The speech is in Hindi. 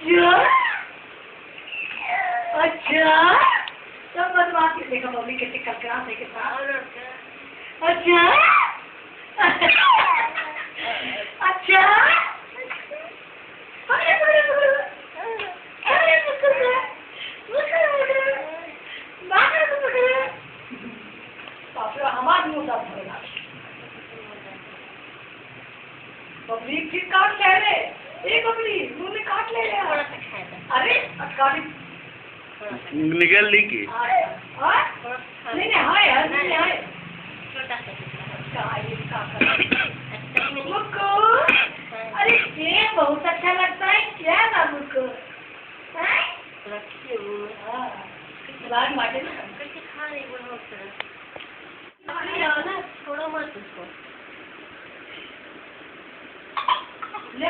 अच्छा अच्छा सब बदमाश है। देखो मम्मी कैसे ककड़ा से के साथ अच्छा अच्छा बबली फिर काट ले रे। ए बबली मुंह में काट ले रे। अरे काट निकल ली की नहीं नहीं हाय यार नहीं हाय छोटा सा मुक्कू अरे ये बहुत अच्छा लगता है क्या बाबू को बाग माटे ना कैसे खा रही वो थोड़ा मत उसको ले